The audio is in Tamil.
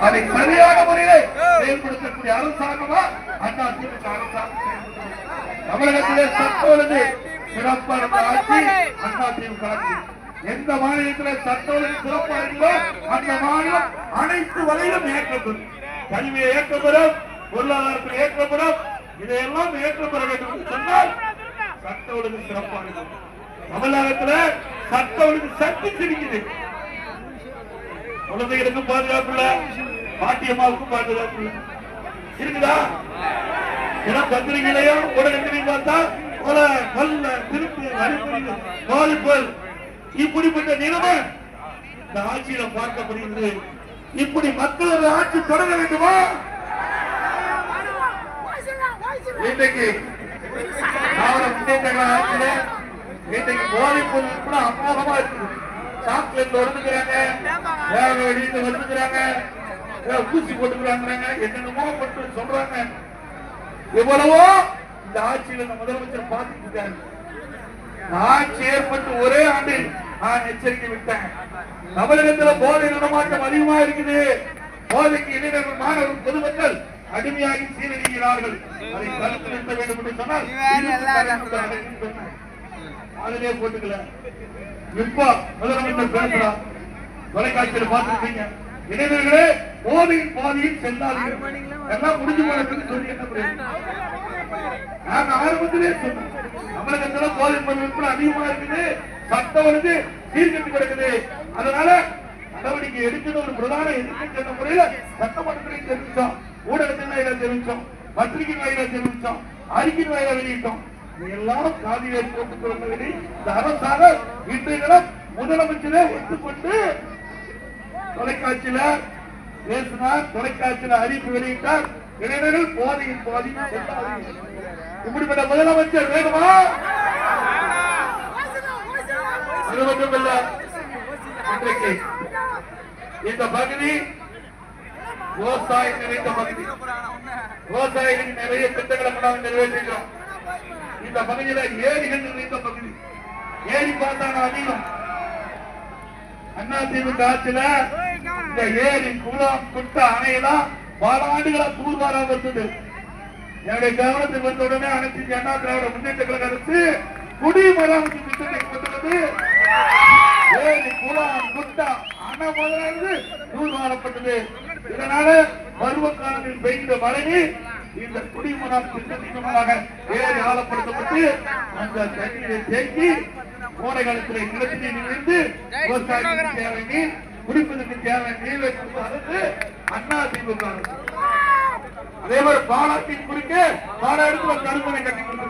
அதை சரியான முறையில் செயல்படுத்தக்கூடிய அரசாங்கமா அதிமுக அரசாங்கம். தமிழகத்திலே சட்டம் ஒழுங்கு சிறப்பான ஆட்சி அதிமுக ஆட்சி. எந்த மாநிலத்தில் சட்டம் ஒழுங்கு சிறப்பாக இருக்கிறோ அந்த மாநிலம் அனைத்து வகையிலும் ஏற்றப்படும். கல்வியை ஏற்றப்படும், பொருளாதாரத்தில் ஏற்றப்படும். இதையெல்லாம் ஏற்றப்பட வேண்டும் என்று சொன்னால் சட்ட ஒழுங்கு சிறப்பாக இருக்கும். தமிழகத்தில் சட்ட ஒழுங்கு சக்தி சிரிக்குது. குழந்தைகளுக்கும் பாதுகாப்பு இல்ல, பாட்டியம்மாவுக்கும் பாதுகாப்பு இல்ல. இருக்குதா? பத்திரிகையிலையும் ஊடகத்திலையும் பார்த்தா கொலை, கொல்ல, திருப்பு, அடிப்படை, பாதிப்புகள் இப்படிப்பட்ட நிலைமை இந்த ஆட்சியில பார்க்கப்படுகிறது. இப்படி மக்களோட ஆட்சி தொடர வேண்டுமா? இன்றைக்கு ஆட்சியில இன்றைக்கு போதைப் பொருள் கூட அமோகமா இருக்குது. சாக்லேட் ஒடுக்குறாங்க, வெளியிட்டு வந்துக்கிறாங்க, ஊசி போட்டுக்கிறாங்க, என்னென்னமோ போட்டு சொல்றாங்க. எவ்வளவோ இந்த ஆட்சியில் இந்த முதலமைச்சர் பார்த்துட்டு இருக்காங்க. ஆட்சி ஏற்பட்டு ஒரே ஆண்டில் நான் எச்சரிக்கை விட்டேன். தமிழகத்தில் போதை நடமாட்டம் அதிகமா இருக்குது. போதைக்கு இளைஞர்கள், மாணவர்கள், பொதுமக்கள் அடிமையாகி சீரழிகிறார்கள். அதை தடுத்து நிறுத்த வேண்டும் என்று சொன்னால் அதிலே போட்டுக்கல. இப்ப முதலமைச்சர் பேசுறார், தொலைக்காட்சியில் பார்த்திருக்கீங்க. இளைஞர்களே போதையின் பாதையில் செல்லாதீர்கள், எல்லாம் முடிஞ்சு போனதுன்னு சொல்லி என்ன புரியும்? நாங்க ஆரம்பத்திலே சொன்னோம், தமிழகத்தில் போதை பொருள் அதிகமா இருக்குது, சட்டம் ஒழுங்கு சீர்கட்டு கிடக்குது. அதனால நடவடிக்கை எடுக்கணும். ஒரு பிரதான எதிர்ப்பு என்ற முறையில சட்டமன்றத்திலையும் தெரிவிச்சோம், ஊடகத்தின் வாயில தெரிவிச்சோம், பத்திரிகை வாயில தெரிவிச்சோம், அறிக்கையின் வாயில வெளியிட்டோம். எல்லாம் காதிலே போட்டுக் கொள்ளவில்லை. இந்த அரசாங்கம் இன்றைய தினம் முதலமைச்சரே ஒத்துக்கொண்டு தொலைக்காட்சியில பேசினார், தொலைக்காட்சியில அறிவிப்பு வெளியிட்டார். இளைஞர்கள் போதையின் பாதிப்பு செல்லாதீர்கள். இப்படிப்பட்ட முதலமைச்சர் வேணுமா? அது மட்டுமல்ல, இன்றைக்கு இந்த பகுதி விவசாயம் நிறைந்த பகுதி. விவசாயிகளுக்கு நிறைய திட்டங்களை நாங்கள் நிறைவேற்றுகிறோம். இந்த பகுதியில ஏரிகள் நிறைந்த பகுதி. ஏரி பார்த்தான அதிகம். அதிமுக ஆட்சியில இந்த ஏரி, குளம், குட்டை, அணையெல்லாம் பல ஆண்டுகளா தூர்வாரா வந்தது. என்னுடைய கவனத்துக்கு வந்த உடனே அனைத்து அண்ணா திராவிட முன்னேற்ற கழக அரசு குடிமராமத்து திட்டத்தை கொண்டுள்ளது. ஏரி, குளம், குட்டை, அணை முதலிருந்து தூர்வாரப்பட்டது. இதனால பருவகாலத்தில் பெய்த மழை இந்த குடிமராமத்து திட்டத்தின் மூலமாக ஏரி ஆழப்படுத்தப்பட்டு அந்த தண்ணீரை தேக்கி கோடை காலத்திலே நிலத்திலே நிறைந்து விவசாயத்துக்கு தேவை நீர், குடிப்பதற்கு தேவை நீரை கொடுத்த அரசு அதிமுக அரசு. அதே மாதிரி பாலாற்றின் குறுக்கே பல இடத்துல தடுப்பணை கட்டி கொடுத்தது.